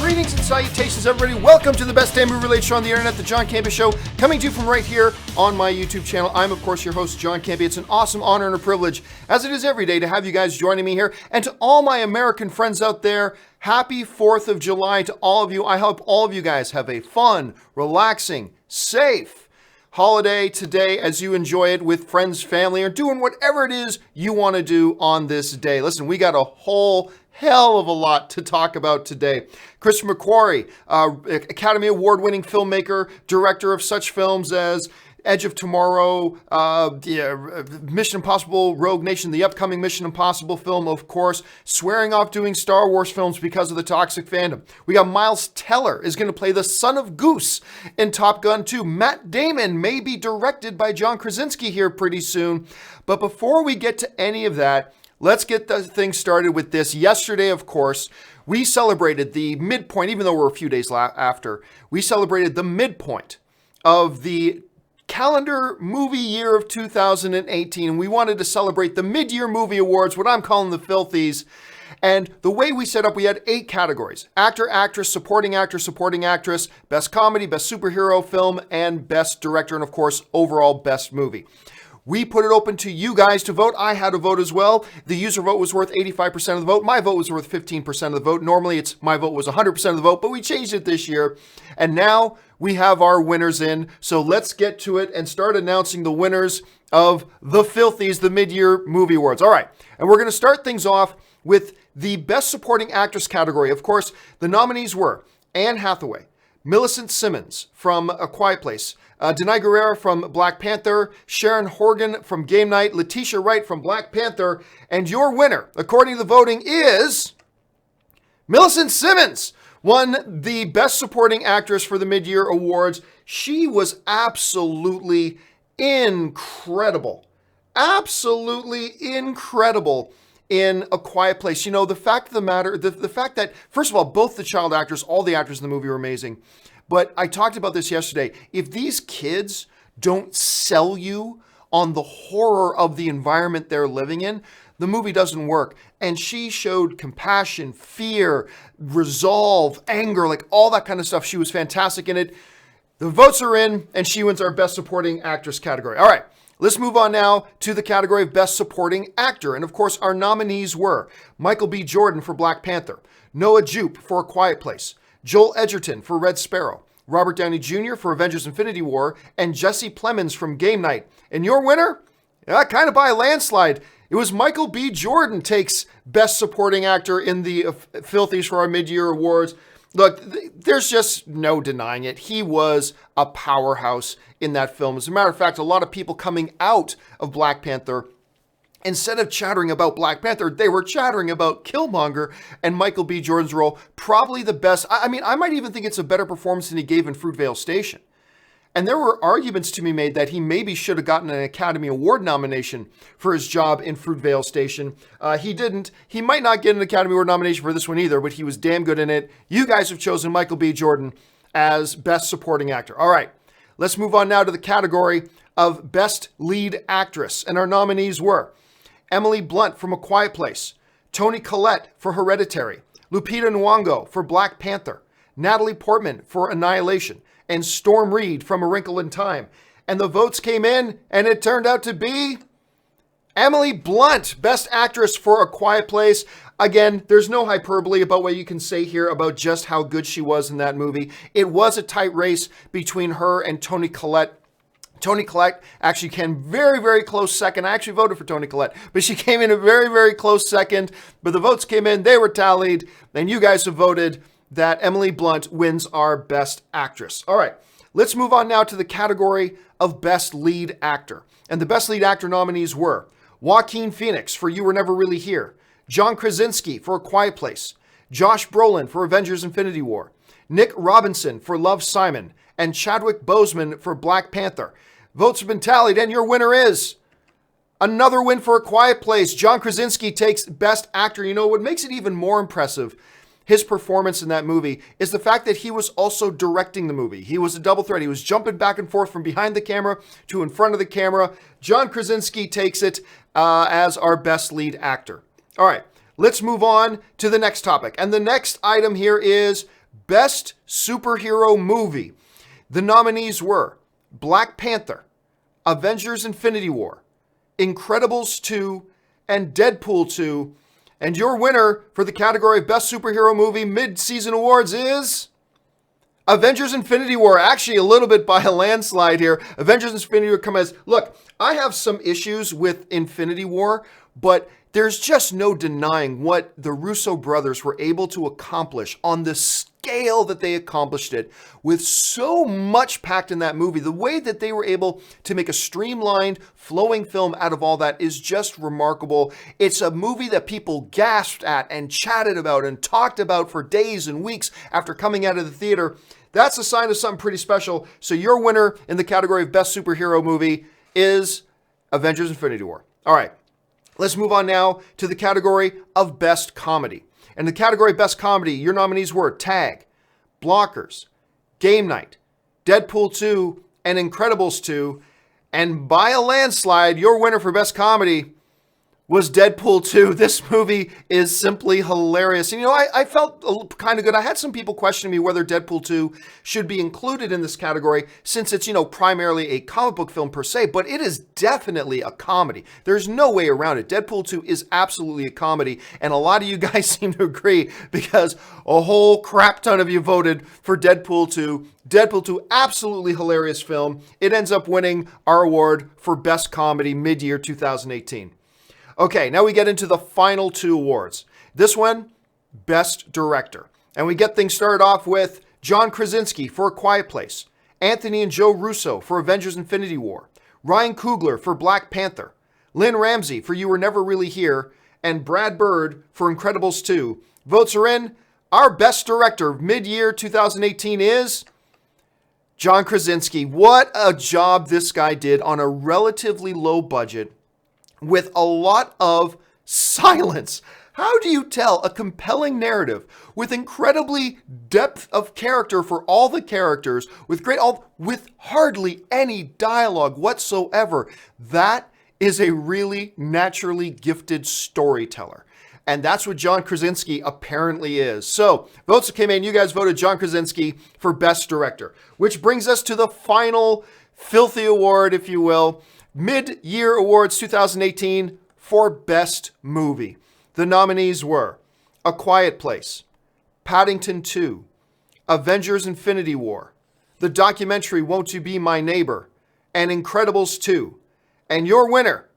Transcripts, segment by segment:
Greetings and salutations, everybody. Welcome to the best damn movie-related show on the internet, the John Campea Show, coming to you from right here on my YouTube channel. I'm, of course, your host, John Campea. It's an awesome honor and a privilege, as it is every day, to have you guys joining me here. And to all my American friends out there, happy 4th of July to all of you. I hope all of you guys have a fun, relaxing, safe holiday today as you enjoy it with friends, family, or doing whatever it is you want to do on this day. Listen, we got a whole hell of a lot to talk about today. Christopher McQuarrie, Academy Award-winning filmmaker, director of such films as Edge of Tomorrow, Mission Impossible, Rogue Nation, the upcoming Mission Impossible film, of course, swearing off doing Star Wars films because of the toxic fandom. We got Miles Teller is going to play the son of Goose in Top Gun 2. Matt Damon may be directed by John Krasinski here pretty soon. But before we get to any of that, let's get the thing started with this. Yesterday, of course, we celebrated the midpoint, even though we're a few days after, we celebrated the midpoint of the calendar movie year of 2018. We wanted to celebrate the mid-year movie awards, what I'm calling the filthies. And the way we set up, we had 8 categories: actor, actress, supporting actress, best comedy, best superhero film, and best director, and of course, overall best movie. We put it open to you guys to vote. I had a vote as well. The user vote was worth 85% of the vote. My vote was worth 15% of the vote. Normally, my vote was 100% of the vote, but we changed it this year. And now we have our winners in. So let's get to it and start announcing the winners of the Filthies, the mid-year movie awards. All right, and we're going to start things off with the Best Supporting Actress category. Of course, the nominees were Anne Hathaway, Millicent Simmons from A Quiet Place, Denai Guerrero from Black Panther, Sharon Horgan from Game Night, Letitia Wright from Black Panther, and your winner, according to the voting, is Millicent Simmons, won the Best Supporting Actress for the Mid-Year Awards. She was absolutely incredible. Absolutely incredible in A Quiet Place. You know, the fact of the matter, the fact that, first of all, both the child actors, all the actors in the movie were amazing. But I talked about this yesterday. If these kids don't sell you on the horror of the environment they're living in, the movie doesn't work. And she showed compassion, fear, resolve, anger, like all that kind of stuff. She was fantastic in it. The votes are in, and she wins our Best Supporting Actress category. All right, let's move on now to the category of Best Supporting Actor. And of course, our nominees were Michael B. Jordan for Black Panther, Noah Jupe for A Quiet Place, Joel Edgerton for Red Sparrow, Robert Downey Jr. for Avengers Infinity War, and Jesse Plemons from Game Night. And your winner? Kind of by a landslide. It was Michael B. Jordan takes Best Supporting Actor in the Filthies for our mid-year awards. Look, there's just no denying it. He was a powerhouse in that film. As a matter of fact, a lot of people coming out of Black Panther, instead of chattering about Black Panther, they were chattering about Killmonger and Michael B. Jordan's role. Probably the best. I mean, I might even think it's a better performance than he gave in Fruitvale Station. And there were arguments to be made that he maybe should have gotten an Academy Award nomination for his job in Fruitvale Station. He didn't. He might not get an Academy Award nomination for this one either, but he was damn good in it. You guys have chosen Michael B. Jordan as Best Supporting Actor. All right, let's move on now to the category of Best Lead Actress. And our nominees were Emily Blunt from A Quiet Place, Toni Collette for Hereditary, Lupita Nyong'o for Black Panther, Natalie Portman for Annihilation, and Storm Reed from A Wrinkle in Time. And the votes came in, and it turned out to be Emily Blunt, Best Actress for A Quiet Place. Again, there's no hyperbole about what you can say here about just how good she was in that movie. It was a tight race between her and Toni Collette. Toni Collette actually came very, very close second. I actually voted for Toni Collette, but she came in a very, very close second. But the votes came in, they were tallied, and you guys have voted that Emily Blunt wins our Best Actress. All right, let's move on now to the category of Best Lead Actor. And the Best Lead Actor nominees were Joaquin Phoenix for You Were Never Really Here, John Krasinski for A Quiet Place, Josh Brolin for Avengers Infinity War, Nick Robinson for Love, Simon, and Chadwick Boseman for Black Panther. Votes have been tallied, and your winner is another win for A Quiet Place. John Krasinski takes Best Actor. You know, what makes it even more impressive, his performance in that movie, is the fact that he was also directing the movie. He was a double threat. He was jumping back and forth from behind the camera to in front of the camera. John Krasinski takes it as our Best Lead Actor. All right, let's move on to the next topic. And the next item here is Best Superhero Movie. The nominees were Black Panther, Avengers Infinity War, Incredibles 2, and Deadpool 2. And your winner for the category of Best Superhero Movie Mid-Season Awards is Avengers Infinity War. Actually, a little bit by a landslide here. Avengers Infinity War comes as, look, I have some issues with Infinity War, but there's just no denying what the Russo brothers were able to accomplish on the scale that they accomplished it, with so much packed in that movie. The way that they were able to make a streamlined, flowing film out of all that is just remarkable. It's a movie that people gasped at and chatted about and talked about for days and weeks after coming out of the theater. That's a sign of something pretty special. So your winner in the category of Best Superhero Movie is Avengers Infinity War. All right. Let's move on now to the category of Best Comedy. In the category of Best Comedy, your nominees were Tag, Blockers, Game Night, Deadpool 2, and Incredibles 2. And by a landslide, your winner for Best Comedy was Deadpool 2. This movie is simply hilarious. And I felt kind of good. I had some people questioning me whether Deadpool 2 should be included in this category since it's, primarily a comic book film per se, but it is definitely a comedy. There's no way around it. Deadpool 2 is absolutely a comedy, and a lot of you guys seem to agree because a whole crap ton of you voted for Deadpool 2. Deadpool 2, absolutely hilarious film. It ends up winning our award for Best Comedy mid-year 2018. Okay, now we get into the final two awards. This one, Best Director. And we get things started off with John Krasinski for A Quiet Place, Anthony and Joe Russo for Avengers Infinity War, Ryan Coogler for Black Panther, Lynn Ramsey for You Were Never Really Here, and Brad Bird for Incredibles 2. Votes are in. Our Best Director mid-year 2018 is John Krasinski. What a job this guy did on a relatively low budget, with a lot of silence. How do you tell a compelling narrative with incredibly depth of character for all the characters, with hardly any dialogue whatsoever? That is a really naturally gifted storyteller. And that's what John Krasinski apparently is. So, votes came in. You guys voted John Krasinski for Best Director, which brings us to the final filthy award, if you will. Mid-Year Awards 2018 for Best Movie. The nominees were A Quiet Place, Paddington 2, Avengers Infinity War, the documentary Won't You Be My Neighbor, and Incredibles 2. And your winner,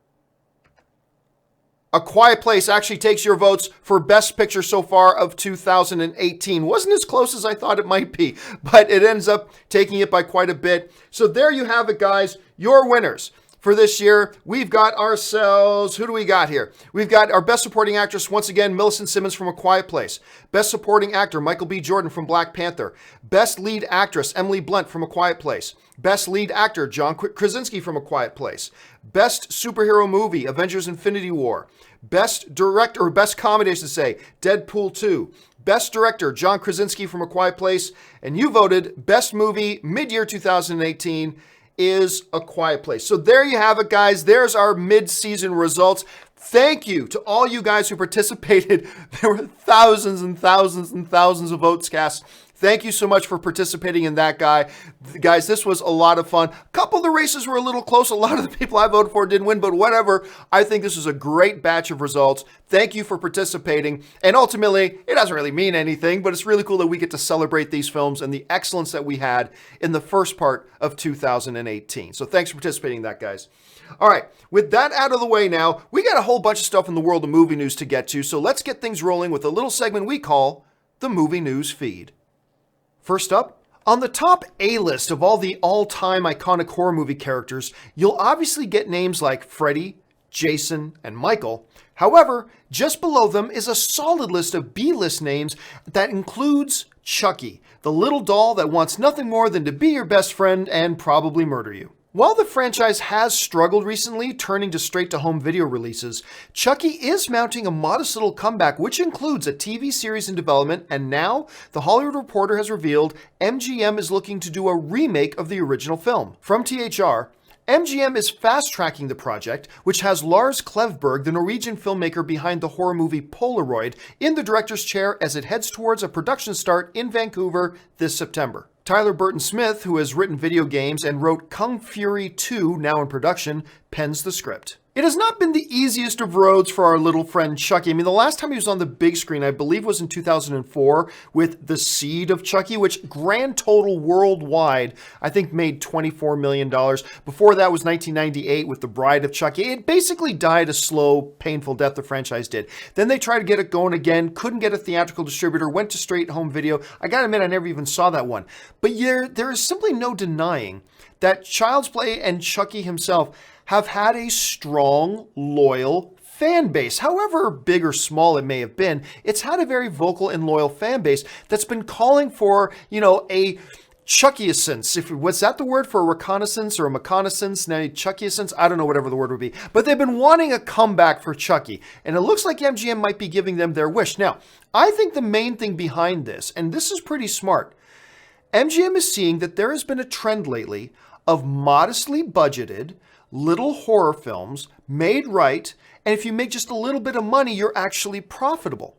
A Quiet Place, actually takes your votes for Best Picture so far of 2018. Wasn't as close as I thought it might be, but it ends up taking it by quite a bit. So there you have it, guys. Your winners. For this year, we've got ourselves, who do we got here? We've got our Best Supporting Actress, once again, Millicent Simmons from A Quiet Place. Best Supporting Actor, Michael B. Jordan from Black Panther. Best Lead Actress, Emily Blunt from A Quiet Place. Best Lead Actor, John Krasinski from A Quiet Place. Best Superhero Movie, Avengers Infinity War. Best Director, or Best Comedy, I should say, Deadpool 2. Best Director, John Krasinski from A Quiet Place. And you voted Best Movie, mid-year 2018, is A Quiet Place. So there you have it, guys. There's our mid-season results. Thank you to all you guys who participated. There were thousands and thousands and thousands of votes cast. Thank you so much for participating in that, guys. This was a lot of fun. A couple of the races were a little close. A lot of the people I voted for didn't win, but whatever. I think this was a great batch of results. Thank you for participating. And ultimately, it doesn't really mean anything, but it's really cool that we get to celebrate these films and the excellence that we had in the first part of 2018. So thanks for participating in that, guys. All right, with that out of the way now, we got a whole bunch of stuff in the world of movie news to get to, so let's get things rolling with a little segment we call the Movie News Feed. First up, on the top A-list of all the all-time iconic horror movie characters, you'll obviously get names like Freddy, Jason, and Michael. However, just below them is a solid list of B-list names that includes Chucky, the little doll that wants nothing more than to be your best friend and probably murder you. While the franchise has struggled recently, turning to straight-to-home video releases, Chucky is mounting a modest little comeback, which includes a TV series in development, and now, The Hollywood Reporter has revealed MGM is looking to do a remake of the original film. From THR, MGM is fast-tracking the project, which has Lars Klevberg, the Norwegian filmmaker behind the horror movie Polaroid, in the director's chair as it heads towards a production start in Vancouver this September. Tyler Burton-Smith, who has written video games and wrote Kung Fury 2, now in production, pens the script. It has not been the easiest of roads for our little friend Chucky. I mean, the last time he was on the big screen, I believe, was in 2004 with The Seed of Chucky, which grand total worldwide, I think, made $24 million. Before that was 1998 with The Bride of Chucky. It basically died a slow, painful death, the franchise did. Then they tried to get it going again, couldn't get a theatrical distributor, went to straight home video. I gotta admit, I never even saw that one. But there is simply no denying that Child's Play and Chucky himself have had a strong, loyal fan base. However big or small it may have been, it's had a very vocal and loyal fan base that's been calling for, a Chucky-essence. Was that the word for a reconnaissance or a McConaissance? Now, Chucky-essence? I don't know, whatever the word would be. But they've been wanting a comeback for Chucky, and it looks like MGM might be giving them their wish. Now, I think the main thing behind this, and this is pretty smart, MGM is seeing that there has been a trend lately of modestly budgeted, little horror films made right, and if you make just a little bit of money, you're actually profitable.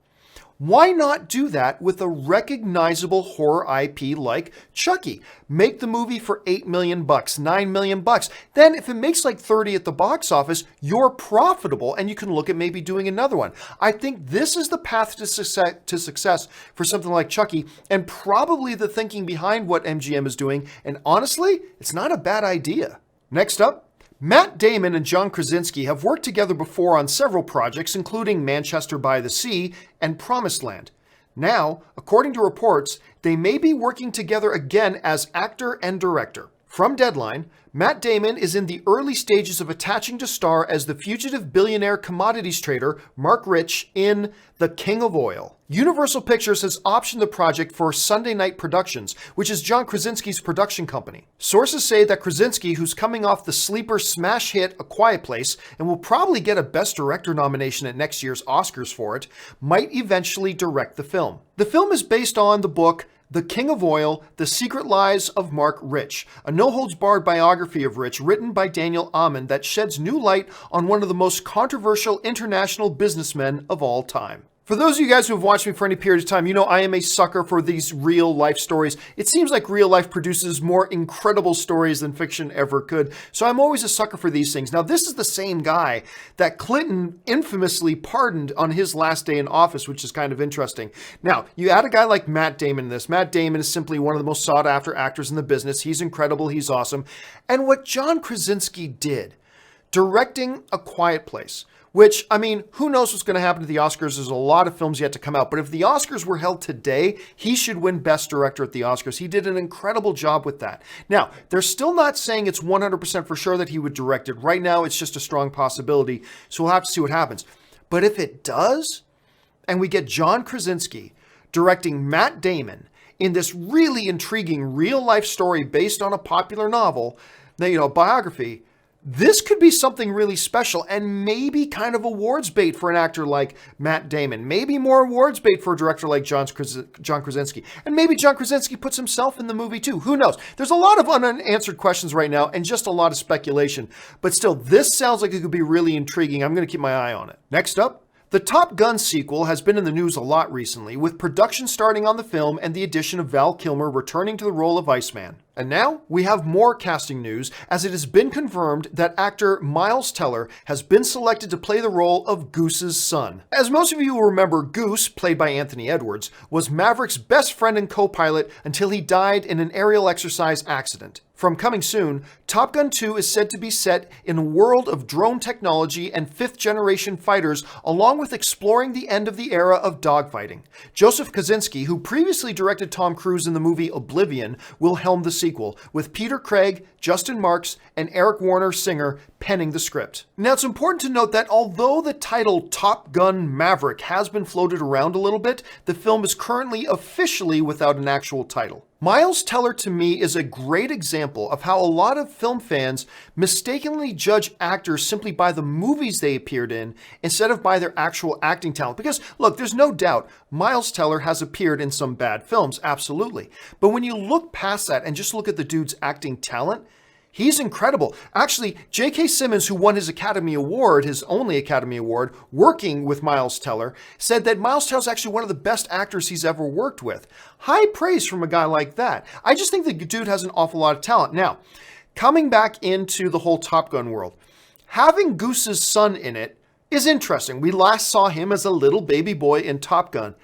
Why not do that with a recognizable horror IP like Chucky? Make the movie for $8 million, $9 million. Then if it makes like 30 at the box office, you're profitable and you can look at maybe doing another one. I think this is the path to success for something like Chucky, and probably the thinking behind what MGM is doing. And honestly, it's not a bad idea. Next up, Matt Damon and John Krasinski have worked together before on several projects, including Manchester by the Sea and Promised Land. Now, according to reports, they may be working together again as actor and director. From Deadline, Matt Damon is in the early stages of attaching to star as the fugitive billionaire commodities trader Mark Rich in The King of Oil. Universal Pictures has optioned the project for Sunday Night Productions, which is John Krasinski's production company. Sources say that Krasinski, who's coming off the sleeper smash hit A Quiet Place and will probably get a Best Director nomination at next year's Oscars for it, might eventually direct the film. The film is based on the book The King of Oil, The Secret Lives of Mark Rich, a no-holds-barred biography of Rich written by Daniel Amen that sheds new light on one of the most controversial international businessmen of all time. For those of you guys who have watched me for any period of time, you know I am a sucker for these real life stories. It seems like real life produces more incredible stories than fiction ever could. So I'm always a sucker for these things. Now, this is the same guy that Clinton infamously pardoned on his last day in office, which is kind of interesting. Now, you add a guy like Matt Damon in this. Matt Damon is simply one of the most sought after actors in the business. He's incredible. He's awesome. And what John Krasinski did, directing A Quiet Place, which, I mean, who knows what's going to happen to the Oscars? There's a lot of films yet to come out. But if the Oscars were held today, he should win Best Director at the Oscars. He did an incredible job with that. Now, they're still not saying it's 100% for sure that he would direct it. Right now, it's just a strong possibility. So we'll have to see what happens. But if it does, and we get John Krasinski directing Matt Damon in this really intriguing real-life story based on a popular novel, biography, this could be something really special and maybe kind of awards bait for an actor like Matt Damon. Maybe more awards bait for a director like John Krasinski. And maybe John Krasinski puts himself in the movie too. Who knows? There's a lot of unanswered questions right now and just a lot of speculation. But still, this sounds like it could be really intriguing. I'm going to keep my eye on it. Next up, the Top Gun sequel has been in the news a lot recently, with production starting on the film and the addition of Val Kilmer returning to the role of Iceman. And now we have more casting news, as it has been confirmed that actor Miles Teller has been selected to play the role of Goose's son. As most of you will remember, Goose, played by Anthony Edwards, was Maverick's best friend and co-pilot until he died in an aerial exercise accident. From coming soon, Top Gun 2 is said to be set in a world of drone technology and fifth-generation fighters, along with exploring the end of the era of dogfighting. Joseph Kosinski, who previously directed Tom Cruise in the movie Oblivion, will helm the sequel, with Peter Craig, Justin Marks, and Eric Warner Singer penning the script. Now, it's important to note that although the title Top Gun Maverick has been floated around a little bit, the film is currently officially without an actual title. Miles Teller, to me, is a great example of how a lot of film fans mistakenly judge actors simply by the movies they appeared in instead of by their actual acting talent. Because, look, there's no doubt Miles Teller has appeared in some bad films, absolutely. But when you look past that and just look at the dude's acting talent, He's incredible. Actually, J.K. Simmons, who won his Academy Award, his only Academy Award, working with Miles Teller, said that Miles Teller's actually one of the best actors he's ever worked with. High praise from a guy like that. I just think the dude has an awful lot of talent. Now, coming back into the whole Top Gun world, having Goose's son in it is interesting. We last saw him as a little baby boy in Top Gun.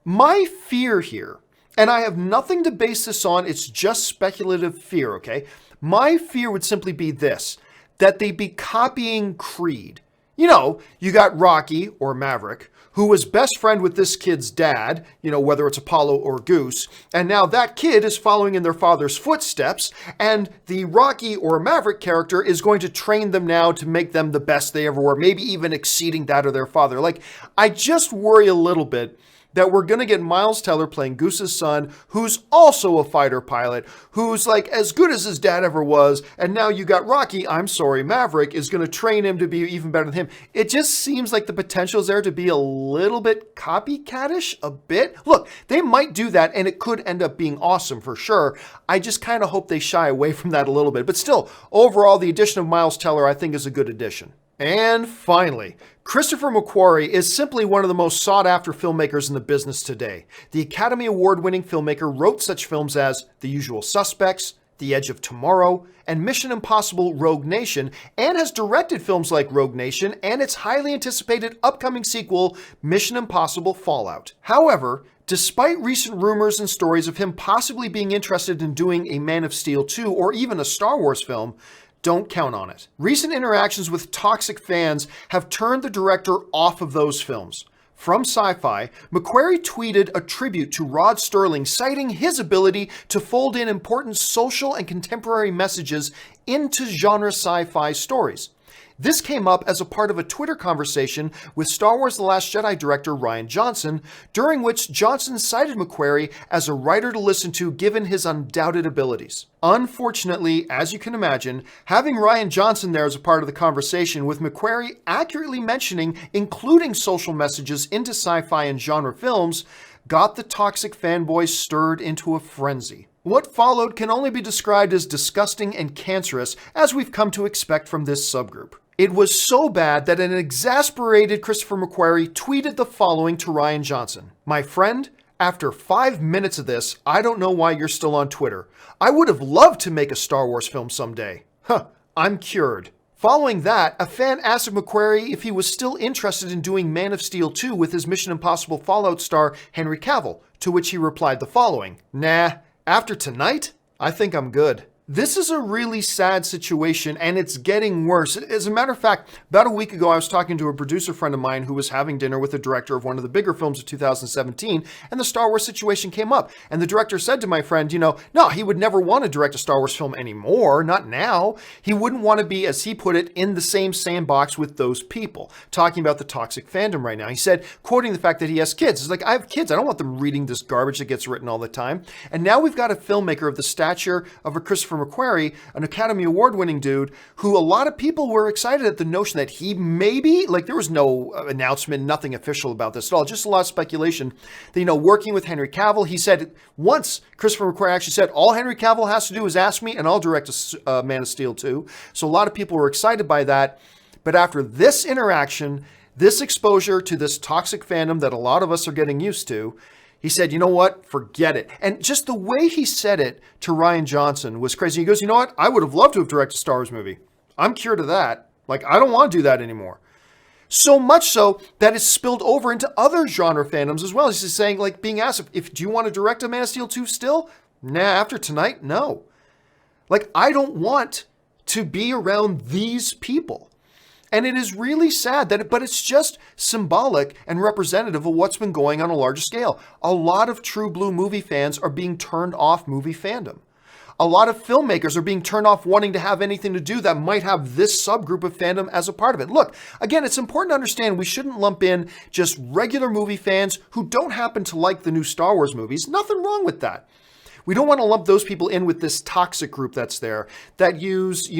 My fear here, and I have nothing to base this on, it's just speculative fear, okay? My fear would simply be this, that they be copying Creed. You know, you got Rocky, or Maverick, who was best friend with this kid's dad, you know, whether it's Apollo or Goose, and now that kid is following in their father's footsteps, and the Rocky or Maverick character is going to train them now to make them the best they ever were, maybe even exceeding that of their father. Like, I just worry a little bit that we're going to get Miles Teller playing Goose's son, who's also a fighter pilot, who's like as good as his dad ever was, and now you got Rocky, Maverick, is going to train him to be even better than him. It just seems like the potential is there to be a little bit copycatish, a bit. Look, they might do that, and it could end up being awesome for sure. I just kind of hope they shy away from that a little bit. But still, overall, the addition of Miles Teller, I think, is a good addition. And finally, Christopher McQuarrie is simply one of the most sought-after filmmakers in the business today. The Academy Award-winning filmmaker wrote such films as The Usual Suspects, The Edge of Tomorrow, and Mission Impossible Rogue Nation, and has directed films like Rogue Nation and its highly anticipated upcoming sequel, Mission Impossible Fallout. However, despite recent rumors and stories of him possibly being interested in doing a Man of Steel 2 or even a Star Wars film, don't count on it. Recent interactions with toxic fans have turned the director off of those films. From Sci-Fi, McQuarrie tweeted a tribute to Rod Serling, citing his ability to fold in important social and contemporary messages into genre sci-fi stories. This came up as a part of a Twitter conversation with Star Wars The Last Jedi director Rian Johnson, during which Johnson cited McQuarrie as a writer to listen to given his undoubted abilities. Unfortunately, as you can imagine, having Rian Johnson there as a part of the conversation, with McQuarrie accurately mentioning including social messages into sci-fi and genre films, got the toxic fanboys stirred into a frenzy. What followed can only be described as disgusting and cancerous, as we've come to expect from this subgroup. It was so bad that an exasperated Christopher McQuarrie tweeted the following to Rian Johnson. "My friend, after 5 minutes of this, I don't know why you're still on Twitter. I would have loved to make a Star Wars film someday. I'm cured." Following that, a fan asked McQuarrie if he was still interested in doing Man of Steel 2 with his Mission Impossible Fallout star Henry Cavill, to which he replied the following: "Nah, after tonight, I think I'm good." This is a really sad situation, and it's getting worse. As a matter of fact, about a week ago, I was talking to a producer friend of mine who was having dinner with the director of one of the bigger films of 2017, and the Star Wars situation came up. And the director said to my friend, no, he would never want to direct a Star Wars film anymore, not now. He wouldn't want to be, as he put it, in the same sandbox with those people, talking about the toxic fandom right now. He said, quoting the fact that he has kids, he's like, I have kids, I don't want them reading this garbage that gets written all the time. And now we've got a filmmaker of the stature of a Christopher McQuarrie, an Academy Award-winning dude, who a lot of people were excited at the notion that he maybe, like there was no announcement, nothing official about this at all, just a lot of speculation, that, working with Henry Cavill, he said once, Christopher McQuarrie actually said, all Henry Cavill has to do is ask me and I'll direct a Man of Steel 2. So a lot of people were excited by that. But after this interaction, this exposure to this toxic fandom that a lot of us are getting used to, he said, you know what? Forget it. And just the way he said it to Rian Johnson was crazy. He goes, you know what? I would have loved to have directed a Star Wars movie. I'm cured of that. Like, I don't want to do that anymore. So much so that it's spilled over into other genre fandoms as well. He's just saying, like, being asked, do you want to direct a Man of Steel 2 still? Nah, after tonight, no. Like, I don't want to be around these people. And it is really sad but it's just symbolic and representative of what's been going on a larger scale. A lot of true blue movie fans are being turned off movie fandom. A lot of filmmakers are being turned off wanting to have anything to do that might have this subgroup of fandom as a part of it. Look, again, it's important to understand we shouldn't lump in just regular movie fans who don't happen to like the new Star Wars movies. Nothing wrong with that. We don't want to lump those people in with this toxic group that's there that use,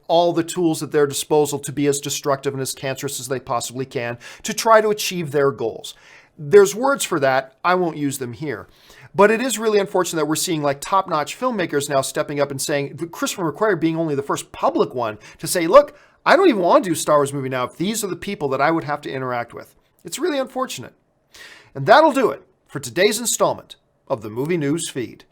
all the tools at their disposal to be as destructive and as cancerous as they possibly can to try to achieve their goals. There's words for that. I won't use them here. But it is really unfortunate that we're seeing like top-notch filmmakers now stepping up and saying, Christopher McQuarrie being only the first public one to say, look, I don't even want to do a Star Wars movie now if these are the people that I would have to interact with. It's really unfortunate. And that'll do it for today's installment of the Movie News Feed.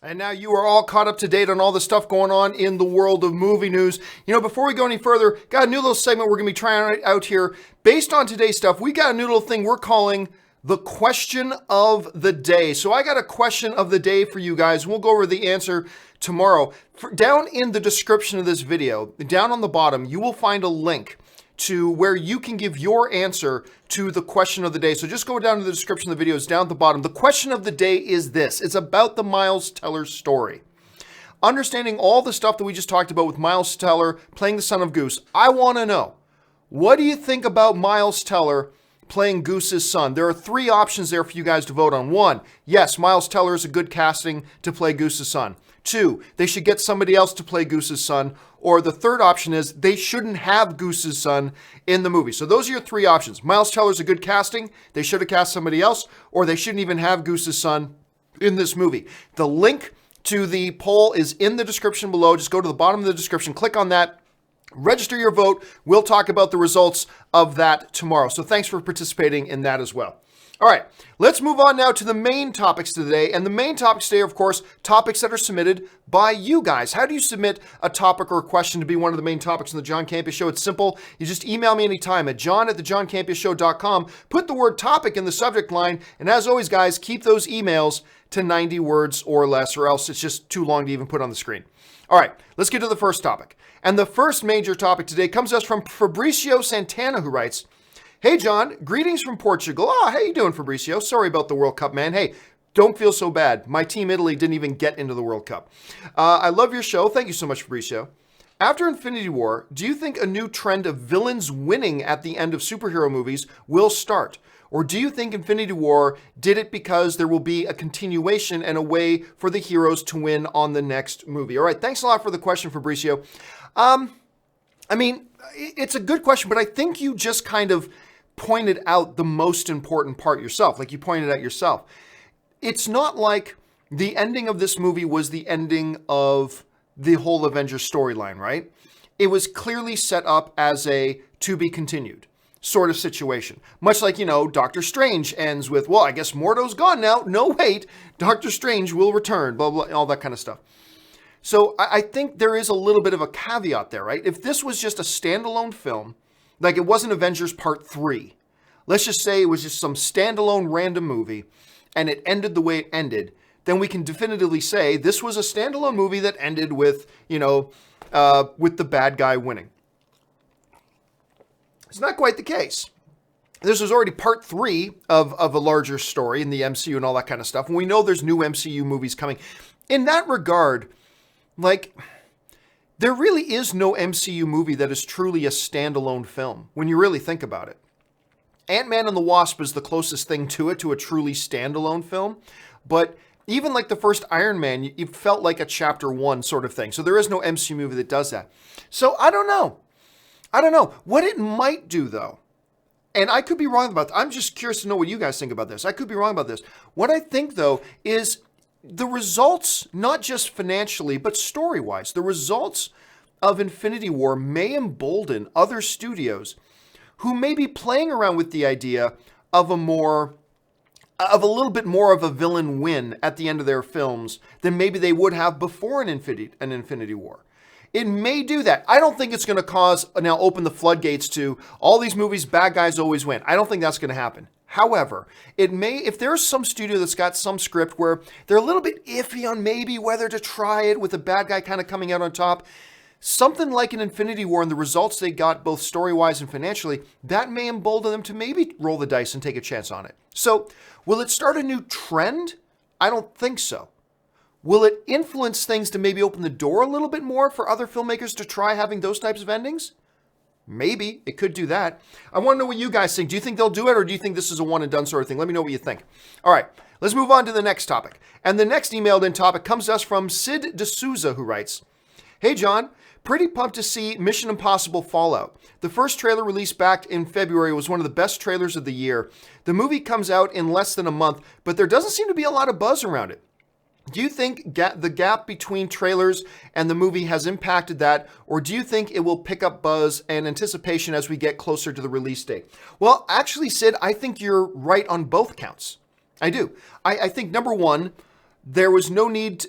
And now you are all caught up to date on all the stuff going on in the world of movie news. You know, before we go any further, got a new little segment we're going to be trying out here. Based on today's stuff, we got a new little thing we're calling the question of the day. So I got a question of the day for you guys. We'll go over the answer tomorrow. Down in the description of this video, down on the bottom, you will find a link to where you can give your answer to the question of the day. So just go down to the description of the video. It's down at the bottom. The question of the day is this. It's about the Miles Teller story. Understanding all the stuff that we just talked about with Miles Teller playing the son of Goose, I want to know, what do you think about Miles Teller playing Goose's son? There are three options there for you guys to vote on. 1, yes, Miles Teller is a good casting to play Goose's son. 2, they should get somebody else to play Goose's son. Or the third option is they shouldn't have Goose's son in the movie. So those are your three options. Miles Teller's a good casting. They should have cast somebody else, or they shouldn't even have Goose's son in this movie. The link to the poll is in the description below. Just go to the bottom of the description, click on that, register your vote. We'll talk about the results of that tomorrow. So thanks for participating in that as well. All right, let's move on now to the main topics today. And the main topics today are, of course, topics that are submitted by you guys. How do you submit a topic or a question to be one of the main topics in the John Campea Show? It's simple. You just email me anytime at john@thejohncampeashow.com. Put the word topic in the subject line. And as always, guys, keep those emails to 90 words or less, or else it's just too long to even put on the screen. All right, let's get to the first topic. And the first major topic today comes to us from Fabricio Santana, who writes, "Hey, John, greetings from Portugal." Oh, how you doing, Fabricio? Sorry about the World Cup, man. Hey, don't feel so bad. My team, Italy, didn't even get into the World Cup. I love your show. Thank you so much, Fabricio. After Infinity War, do you think a new trend of villains winning at the end of superhero movies will start? Or do you think Infinity War did it because there will be a continuation and a way for the heroes to win on the next movie? All right, thanks a lot for the question, Fabricio. I mean, it's a good question, but I think you just kind of pointed out the most important part yourself, like you pointed out yourself. It's not like the ending of this movie was the ending of the whole Avengers storyline, right? It was clearly set up as a to be continued sort of situation. Much like, you know, Doctor Strange ends with, well, I guess Mordo's gone now. No, wait, Doctor Strange will return, blah, blah, all that kind of stuff. So I think there is a little bit of a caveat there, right? If this was just a standalone film, like it wasn't Avengers Part 3, let's just say it was just some standalone random movie and it ended the way it ended, then we can definitively say this was a standalone movie that ended with, you know, with the bad guy winning. It's not quite the case. This was already part 3 of a larger story in the MCU and all that kind of stuff. And we know there's new MCU movies coming. In that regard, like, there really is no MCU movie that is truly a standalone film when you really think about it. Ant-Man and the Wasp is the closest thing to it, to a truly standalone film. But even like the first Iron Man, it felt like a chapter 1 sort of thing. So there is no MCU movie that does that. So I don't know. What it might do, though, and I could be wrong about that. I'm just curious to know what you guys think about this. I could be wrong about this. What I think, though, is the results, not just financially, but story-wise, the results of Infinity War may embolden other studios who may be playing around with the idea of a little bit more of a villain win at the end of their films than maybe they would have before an Infinity War. It may do that. I don't think it's going to open the floodgates to all these movies, bad guys always win. I don't think that's going to happen. However, it may, if there's some studio that's got some script where they're a little bit iffy on maybe whether to try it with a bad guy kind of coming out on top, something like an Infinity War and the results they got both story-wise and financially, that may embolden them to maybe roll the dice and take a chance on it. So, will it start a new trend? I don't think so. Will it influence things to maybe open the door a little bit more for other filmmakers to try having those types of endings? Maybe. It could do that. I want to know what you guys think. Do you think they'll do it, or do you think this is a one and done sort of thing? Let me know what you think. All right, let's move on to the next topic. And the next emailed in topic comes to us from Sid Dsouza, who writes, Hey, John. Pretty pumped to see Mission Impossible Fallout. The first trailer released back in February was one of the best trailers of the year. The movie comes out in less than a month, but there doesn't seem to be a lot of buzz around it. Do you think the gap between trailers and the movie has impacted that, or do you think it will pick up buzz and anticipation as we get closer to the release date? Well, actually, Sid, I think you're right on both counts. I do. I think, number one, there was no need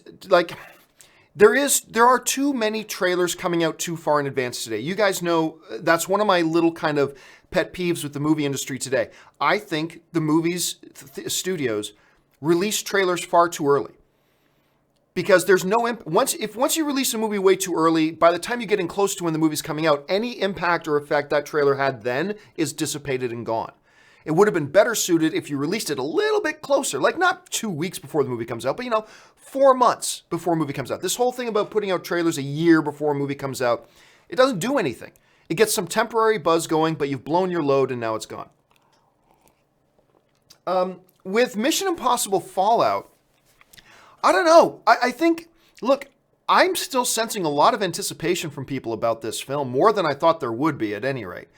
there are too many trailers coming out too far in advance today. You guys know that's one of my little kind of pet peeves with the movie industry today. I think the studios release trailers far too early. Because there's no once you release a movie way too early, by the time you get in close to when the movie's coming out, any impact or effect that trailer had then is dissipated and gone. It would have been better suited if you released it a little bit closer, like not 2 weeks before the movie comes out, but 4 months before a movie comes out. This whole thing about putting out trailers a year before a movie comes out, it doesn't do anything. It gets some temporary buzz going, but you've blown your load and now it's gone. With Mission Impossible Fallout, I don't know. I think, look, I'm still sensing a lot of anticipation from people about this film, more than I thought there would be at any rate.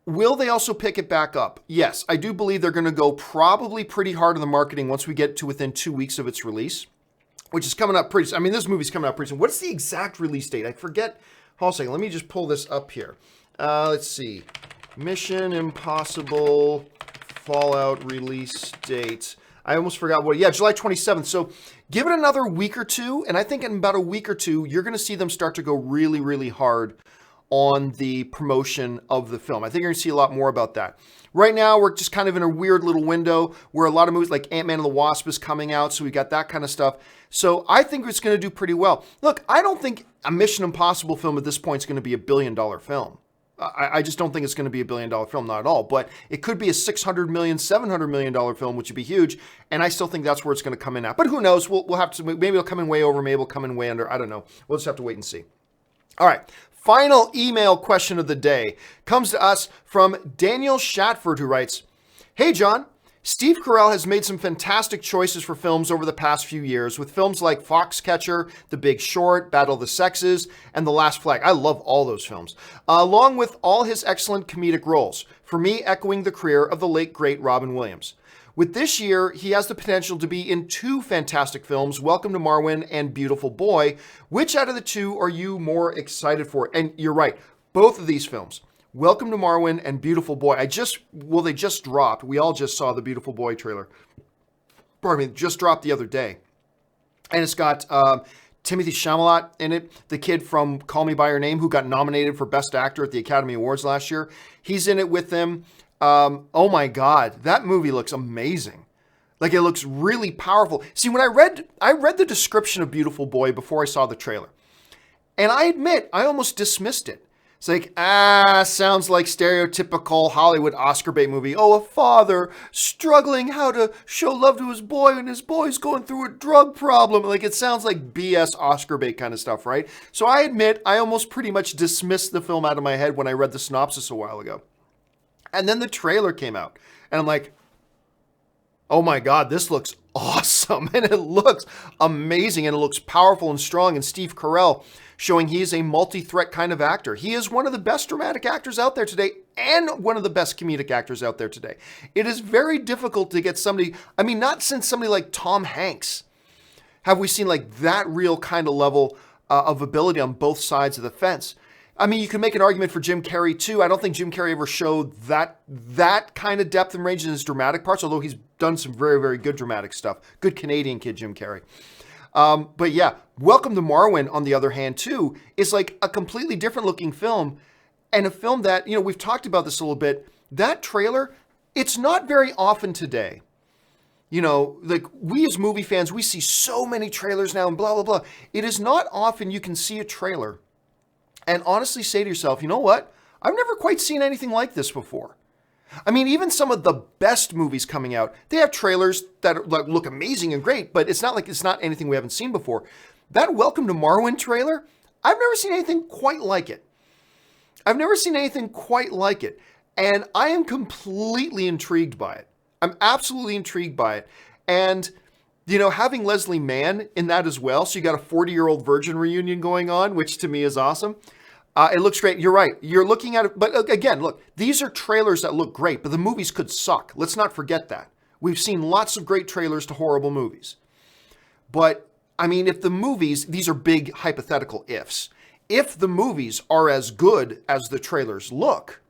Will they also pick it back up? Yes, I do believe they're going to go probably pretty hard on the marketing once we get to within 2 weeks of its release, which is coming up pretty soon. I mean, this movie's coming out pretty soon. What's the exact release date? I forget. Hold on a second. Let me just pull this up here. Let's see. Mission Impossible Fallout release date. I almost forgot what. Yeah, July 27th. So give it another week or two, and I think in about a week or two, you're going to see them start to go really, really hard on the promotion of the film. I think you're going to see a lot more about that. Right now, we're just kind of in a weird little window where a lot of movies like Ant-Man and the Wasp is coming out, so we got that kind of stuff. So I think it's going to do pretty well. Look, I don't think a Mission Impossible film at this point is going to be $1 billion film. I just don't think it's going to be $1 billion film, not at all. But it could be a $600 million, $700 million film, which would be huge. And I still think that's where it's going to come in at. But who knows? We'll have to, maybe it'll come in way over, maybe it'll come in way under. I don't know. We'll just have to wait and see. All right. Final email question of the day comes to us from Daniel Shatford, who writes, Hey, John. Steve Carell has made some fantastic choices for films over the past few years, with films like Foxcatcher, The Big Short, Battle of the Sexes, and The Last Flag. I love all those films, along with all his excellent comedic roles, for me echoing the career of the late, great Robin Williams. With this year, he has the potential to be in 2 fantastic films, Welcome to Marwen and Beautiful Boy. Which out of the 2 are you more excited for? And you're right, both of these films, Welcome to Marwen and Beautiful Boy. They just dropped. We all just saw the Beautiful Boy trailer. Pardon me, just dropped the other day. And it's got Timothée Chalamet in it, the kid from Call Me By Your Name, who got nominated for Best Actor at the Academy Awards last year. He's in it with them. Oh my God, that movie looks amazing. Like, it looks really powerful. See, when I read the description of Beautiful Boy before I saw the trailer. And I admit, I almost dismissed it. It's like, sounds like stereotypical Hollywood Oscar bait movie. Oh, a father struggling how to show love to his boy and his boy's going through a drug problem. Like, it sounds like BS Oscar bait kind of stuff, right? So I admit, I almost pretty much dismissed the film out of my head when I read the synopsis a while ago. And then the trailer came out and I'm like, oh my God, this looks awesome. And it looks amazing and it looks powerful and strong. And Steve Carell showing he is a multi-threat kind of actor. He is one of the best dramatic actors out there today and one of the best comedic actors out there today. It is very difficult to get somebody, I mean, not since somebody like Tom Hanks have we seen like that real kind of level of ability on both sides of the fence. I mean, you can make an argument for Jim Carrey too. I don't think Jim Carrey ever showed that kind of depth and range in his dramatic parts, although he's done some very, very good dramatic stuff. Good Canadian kid, Jim Carrey. But yeah, Welcome to Marwen, on the other hand, too, is like a completely different looking film, and a film that, we've talked about this a little bit. That trailer, it's not very often today. Like, we as movie fans, we see so many trailers now and blah, blah, blah. It is not often you can see a trailer and honestly say to yourself, you know what? I've never quite seen anything like this before. I mean, even some of the best movies coming out, they have trailers that look amazing and great, but it's not anything we haven't seen before. That Welcome to Marwen trailer, I've never seen anything quite like it. And I am completely intrigued by it. I'm absolutely intrigued by it. And having Leslie Mann in that as well. So you got a 40-year-old virgin reunion going on, which to me is awesome. It looks great. You're right. You're looking at it. But again, look, these are trailers that look great, but the movies could suck. Let's not forget that. We've seen lots of great trailers to horrible movies. But I mean, if the movies, these are big hypothetical ifs. If the movies are as good as the trailers look,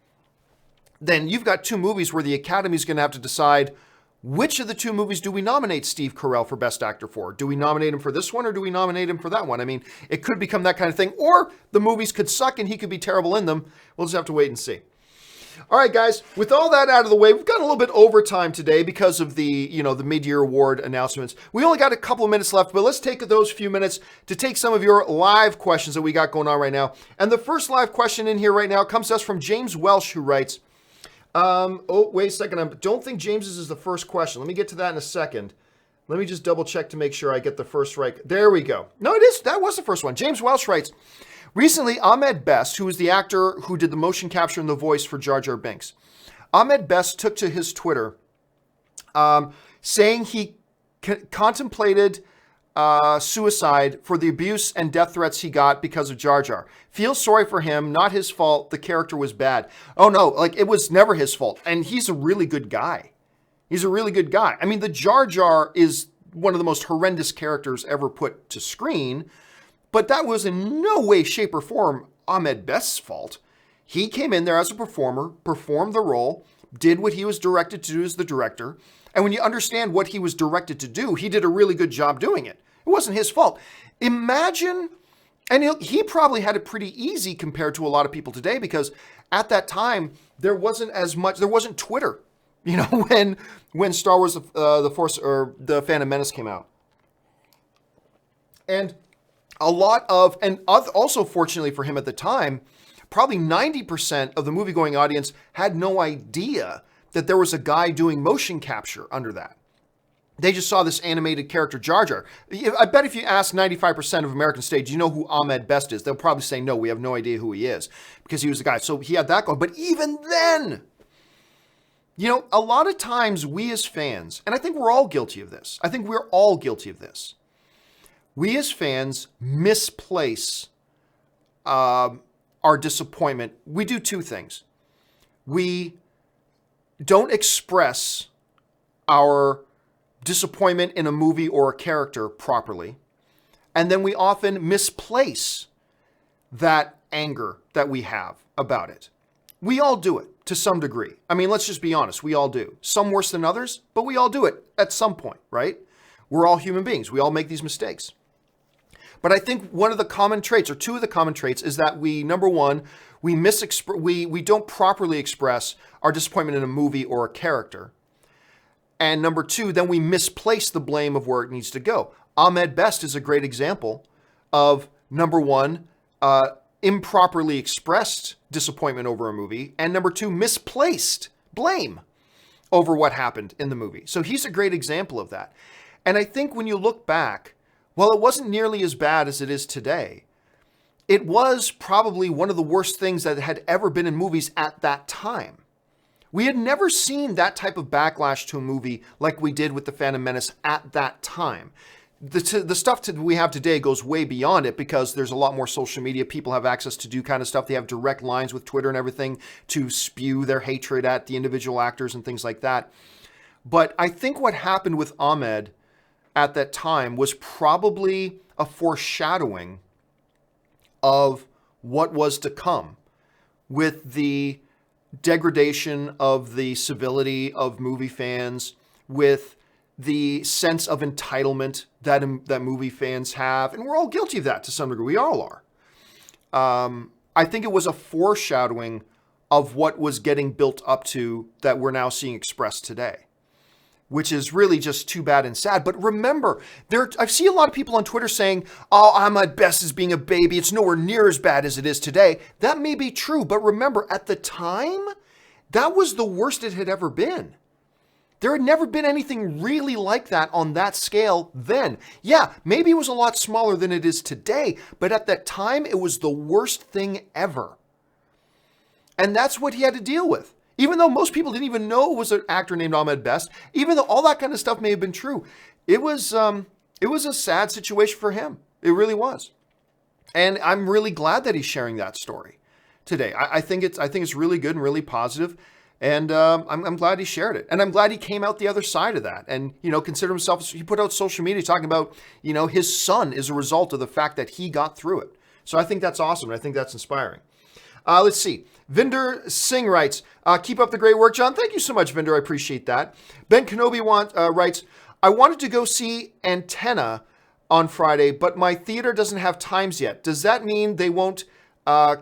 then you've got two movies where the Academy is going to have to decide which of the two movies do we nominate Steve Carell for Best Actor for? Do we nominate him for this one or do we nominate him for that one? I mean, it could become that kind of thing. Or the movies could suck and he could be terrible in them. We'll just have to wait and see. All right, guys, with all that out of the way, we've got a little bit overtime today because of the mid-year award announcements. We only got a couple of minutes left, but let's take those few minutes to take some of your live questions that we got going on right now. And the first live question in here right now comes to us from James Welsh, who writes, wait a second. I don't think James's is the first question. Let me get to that in a second. Let me just double check to make sure I get the first right. There we go. No, it is. That was the first one. James Welsh writes, recently, Ahmed Best, who is the actor who did the motion capture and the voice for Jar Jar Binks, Ahmed Best took to his Twitter saying he contemplated suicide for the abuse and death threats he got because of Jar Jar. Feels sorry for him, not his fault. The character was bad. Oh no, it was never his fault. And he's a really good guy. He's a really good guy. I mean, the Jar Jar is one of the most horrendous characters ever put to screen, but that was in no way, shape, or form Ahmed Best's fault. He came in there as a performer, performed the role, did what he was directed to do as the director, and when you understand what he was directed to do, he did a really good job doing it. It wasn't his fault. Imagine, and he probably had it pretty easy compared to a lot of people today, because at that time, there wasn't Twitter, when Star Wars, The Force, or The Phantom Menace came out. And also fortunately for him at the time, probably 90% of the movie-going audience had no idea that there was a guy doing motion capture under that. They just saw this animated character, Jar Jar. I bet if you ask 95% of Americans today, do you know who Ahmed Best is? They'll probably say, no, we have no idea who he is, because he was the guy. So he had that going. But even then, a lot of times we as fans, and I think we're all guilty of this. We as fans misplace our disappointment. We do two things. We don't express our disappointment in a movie or a character properly. And then we often misplace that anger that we have about it. We all do it to some degree. I mean, let's just be honest. We all do. Some worse than others, but we all do it at some point, right? We're all human beings. We all make these mistakes. But I think one of the common traits, or two of the common traits, is that number one, we don't properly express our disappointment in a movie or a character. And number two, then we misplace the blame of where it needs to go. Ahmed Best is a great example of, number one, improperly expressed disappointment over a movie, and number two, misplaced blame over what happened in the movie. So he's a great example of that. And I think when you look back, while it wasn't nearly as bad as it is today, it was probably one of the worst things that had ever been in movies at that time. We had never seen that type of backlash to a movie like we did with The Phantom Menace at that time. The stuff we have today goes way beyond it, because there's a lot more social media. People have access to do kind of stuff. They have direct lines with Twitter and everything to spew their hatred at the individual actors and things like that. But I think what happened with Ahmed at that time was probably a foreshadowing of what was to come, with the degradation of the civility of movie fans, with the sense of entitlement that movie fans have. And we're all guilty of that to some degree. We all are. I think it was a foreshadowing of what was getting built up to that we're now seeing expressed today, which is really just too bad and sad. But remember, I see a lot of people on Twitter saying, oh, Ahmed Best is being a baby. It's nowhere near as bad as it is today. That may be true, but remember, at the time, that was the worst it had ever been. There had never been anything really like that on that scale then. Yeah, maybe it was a lot smaller than it is today, but at that time, it was the worst thing ever. And that's what he had to deal with. Even though most people didn't even know it was an actor named Ahmed Best, even though all that kind of stuff may have been true, it was a sad situation for him. It really was. And I'm really glad that he's sharing that story today. I think it's really good and really positive. And I'm glad he shared it. And I'm glad he came out the other side of that. And, consider himself, he put out social media talking about, his son is a result of the fact that he got through it. So I think that's awesome. And I think that's inspiring. Let's see. Vinder Singh writes, keep up the great work, John. Thank you so much, Vinder. I appreciate that. Ben Kenobi writes, I wanted to go see Antenna on Friday, but my theater doesn't have times yet. Does that mean they won't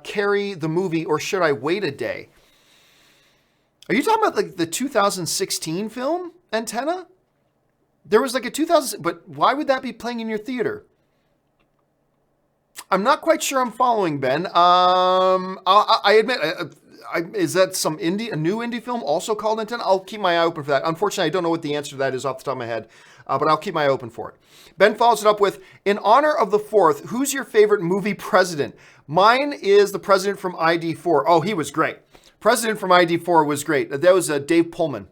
carry the movie, or should I wait a day? Are you talking about like the 2016 film Antenna? There was like a 2000, but why would that be playing in your theater? I'm not quite sure I'm following, Ben. I admit, is that a new indie film also called Antenna? I'll keep my eye open for that. Unfortunately, I don't know what the answer to that is off the top of my head, but I'll keep my eye open for it. Ben follows it up with, in honor of the 4th, who's your favorite movie president? Mine is the president from ID4. Oh, he was great. President from ID4 was great. That was Dave Pullman.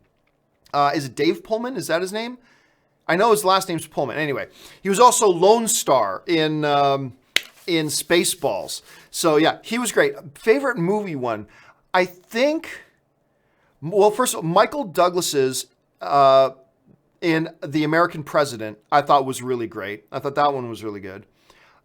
Is it Dave Pullman? Is that his name? I know his last name's Pullman. Anyway, he was also Lone Star in Spaceballs. So yeah, he was great. Favorite movie one? I think, well, first of all, Michael Douglas's in The American President, I thought was really great. I thought that one was really good.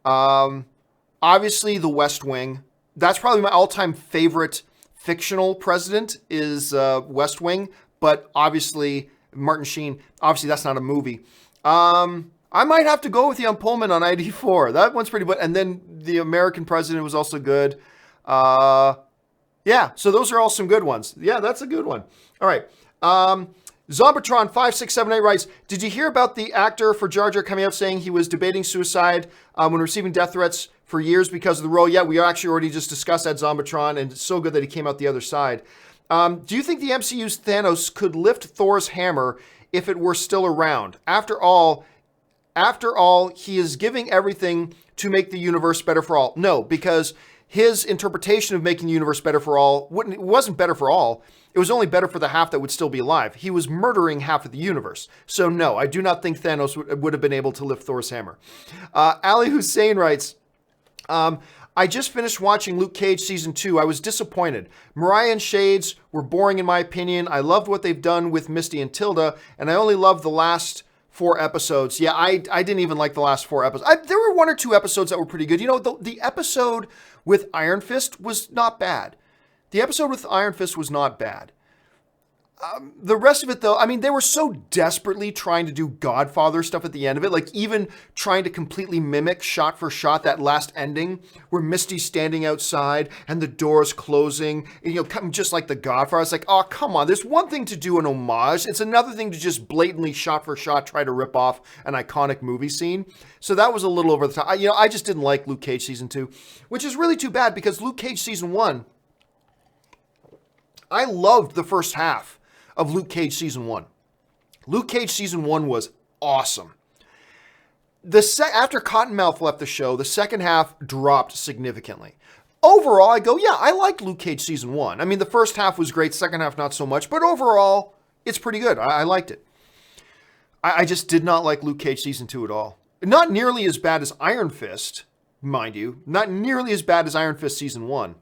Obviously, The West Wing. That's probably my all-time favorite fictional president is West Wing, but obviously Martin Sheen, obviously that's not a movie. I might have to go with you on Pullman on ID4. That one's pretty good. And then The American President was also good. Yeah, so those are all some good ones. Yeah, that's a good one. All right. Zombitron 5678 writes, did you hear about the actor for Jar Jar coming out saying he was debating suicide when receiving death threats for years because of the role? Yeah, we actually already just discussed that, Zombitron, and it's so good that he came out the other side. Do you think the MCU's Thanos could lift Thor's hammer if it were still around? After all, he is giving everything to make the universe better for all. No, because his interpretation of making the universe better for all wasn't better for all. It was only better for the half that would still be alive. He was murdering half of the universe. So no, I do not think Thanos would have been able to lift Thor's hammer. Ali Hussein writes, I just finished watching Luke Cage Season 2. I was disappointed. Mariah and Shades were boring in my opinion. I loved what they've done with Misty and Tilda, and I only loved the last 4 episodes. Yeah, I didn't even like the last 4 episodes. There were 1 or 2 episodes that were pretty good. The episode with Iron Fist was not bad. The episode with Iron Fist was not bad. The rest of it, though, I mean, they were so desperately trying to do Godfather stuff at the end of it, like even trying to completely mimic shot for shot that last ending where Misty's standing outside and the doors closing, and, just like the Godfather. It's like, oh, come on. There's one thing to do an homage. It's another thing to just blatantly shot for shot try to rip off an iconic movie scene. So that was a little over the top. I just didn't like Luke Cage Season 2, which is really too bad because Luke Cage Season 1, I loved the first half of Luke Cage Season 1. Luke Cage Season 1 was awesome. After Cottonmouth left the show, the second half dropped significantly. Overall, I go, yeah, I liked Luke Cage Season 1. I mean, the first half was great, second half not so much, but overall, it's pretty good. I liked it. I just did not like Luke Cage Season 2 at all. Not nearly as bad as Iron Fist, mind you. Not nearly as bad as Iron Fist Season 1.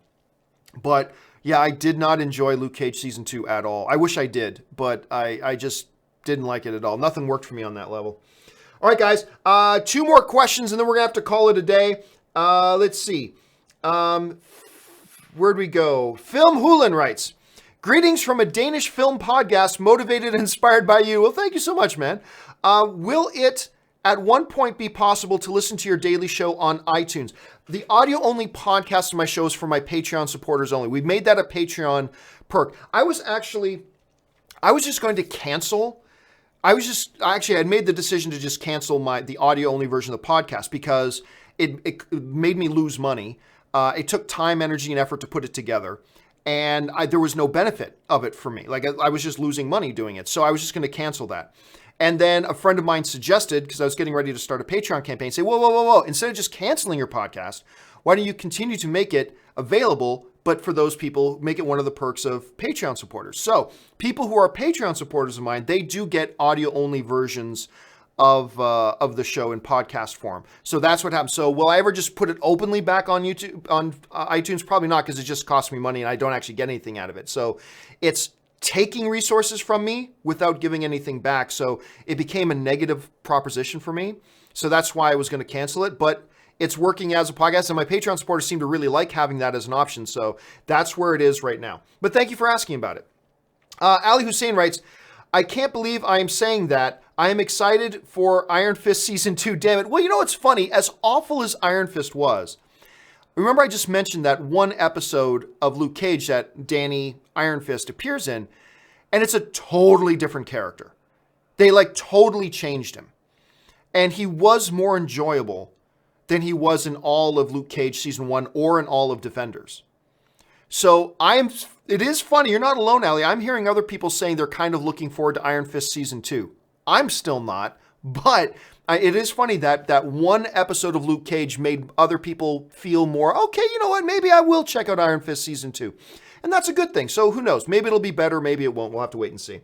But yeah, I did not enjoy Luke Cage Season 2 at all. I wish I did, but I just didn't like it at all. Nothing worked for me on that level. All right, guys. 2 more questions, and then we're going to have to call it a day. Let's see. Where'd we go? Film Hulen writes, greetings from a Danish film podcast motivated and inspired by you. Well, thank you so much, man. Will it at one point be possible to listen to your daily show on iTunes? The audio-only podcast of my show is for my Patreon supporters only. We've made that a Patreon perk. I was just going to cancel. I had made the decision to just cancel the audio-only version of the podcast because it made me lose money. It took time, energy, and effort to put it together. And there was no benefit of it for me. Like I was just losing money doing it. So I was just going to cancel that. And then a friend of mine suggested, because I was getting ready to start a Patreon campaign, say, whoa. Instead of just canceling your podcast, why don't you continue to make it available but for those people, make it one of the perks of Patreon supporters. So people who are Patreon supporters of mine, they do get audio-only versions of the show in podcast form. So that's what happens. So will I ever just put it openly back on YouTube, on iTunes? Probably not, because it just costs me money and I don't actually get anything out of it. So it's taking resources from me without giving anything back. So it became a negative proposition for me. So that's why I was going to cancel it. But it's working as a podcast, and my Patreon supporters seem to really like having that as an option. So that's where it is right now. But thank you for asking about it. Ali Hussein writes, I can't believe I am saying that. I am excited for Iron Fist Season 2. Damn it. Well, you know what's funny? As awful as Iron Fist was, remember I just mentioned that one episode of Luke Cage that Danny Iron Fist appears in, and it's a totally different character. They totally changed him. And he was more enjoyable than he was in all of Luke Cage Season 1 or in all of Defenders. So it is funny. You're not alone, Ali. I'm hearing other people saying they're kind of looking forward to Iron Fist Season 2. I'm still not, but it is funny that one episode of Luke Cage made other people feel more, okay, you know what, maybe I will check out Iron Fist Season 2. And that's a good thing. So who knows? Maybe it'll be better, maybe it won't. We'll have to wait and see.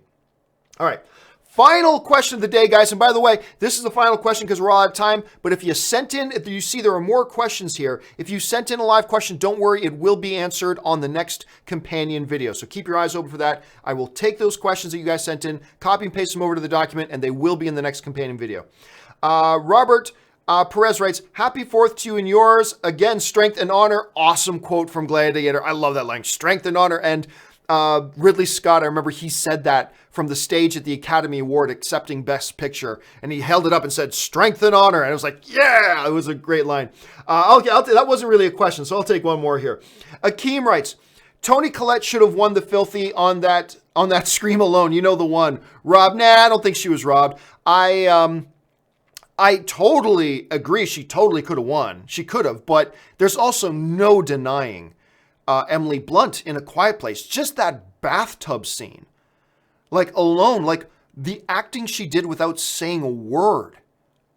All right. Final question of the day, guys. And by the way, this is the final question because we're all out of time. But if you sent in, if you see there are more questions here, if you sent in a live question, don't worry, it will be answered on the next companion video. So keep your eyes open for that. I will take those questions that you guys sent in, copy and paste them over to the document, and they will be in the next companion video. Robert Perez writes, happy 4th to you and yours. Again, strength and honor. Awesome quote from Gladiator. I love that line. Strength and honor. And Ridley Scott, I remember he said that from the stage at the Academy Award accepting Best Picture, and he held it up and said, strength and honor. And I was like, yeah, it was a great line. Okay, that wasn't really a question, so I'll take one more here. Akeem writes, Toni Collette should have won the Filthy on that Scream alone. You know the one. Rob, nah, I don't think she was robbed. I totally agree. She totally could have won. She could have, but there's also no denying Emily Blunt in A Quiet Place. Just that bathtub scene. Alone, the acting she did without saying a word.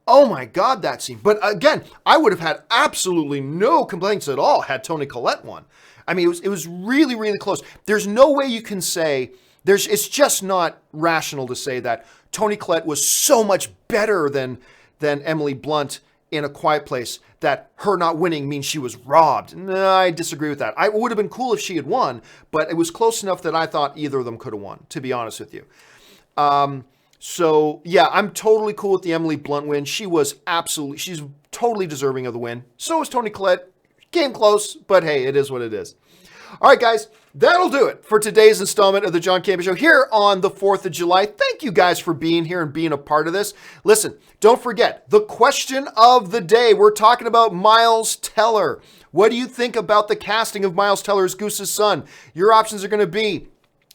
Oh my God, that scene. But again, I would have had absolutely no complaints at all had Toni Collette won. I mean, it was really, really close. There's no way you can say, it's just not rational to say that Toni Collette was so much better than Emily Blunt in A Quiet Place, that her not winning means she was robbed. No, I disagree with that. It would have been cool if she had won, but it was close enough that I thought either of them could have won, to be honest with you. So yeah, I'm totally cool with the Emily Blunt win. She's totally deserving of the win. So is Toni Collette. Came close, but hey, it is what it is. All right, guys, that'll do it for today's installment of the John Campea Show here on the 4th of July. Thank you guys for being here and being a part of this. Listen, don't forget, the question of the day, we're talking about Miles Teller. What do you think about the casting of Miles Teller as Goose's son? Your options are going to be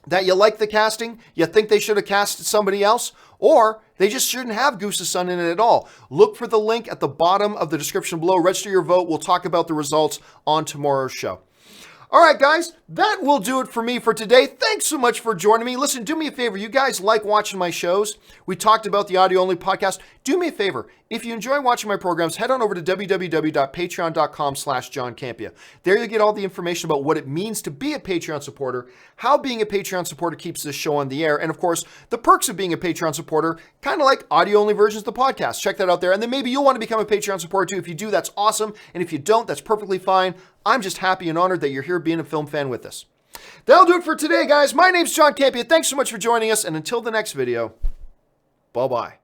that you like the casting, you think they should have cast somebody else, or they just shouldn't have Goose's son in it at all. Look for the link at the bottom of the description below. Register your vote. We'll talk about the results on tomorrow's show. All right, guys, that will do it for me for today. Thanks so much for joining me. Listen, do me a favor. You guys like watching my shows. We talked about the audio-only podcast. Do me a favor. If you enjoy watching my programs, head on over to www.patreon.com/JohnCampea. There you get all the information about what it means to be a Patreon supporter, how being a Patreon supporter keeps this show on the air, and of course, the perks of being a Patreon supporter, kind of like audio-only versions of the podcast. Check that out there. And then maybe you'll want to become a Patreon supporter too. If you do, that's awesome. And if you don't, that's perfectly fine. I'm just happy and honored that you're here being a film fan with us. That'll do it for today, guys. My name's John Campea. Thanks so much for joining us. And until the next video, bye-bye.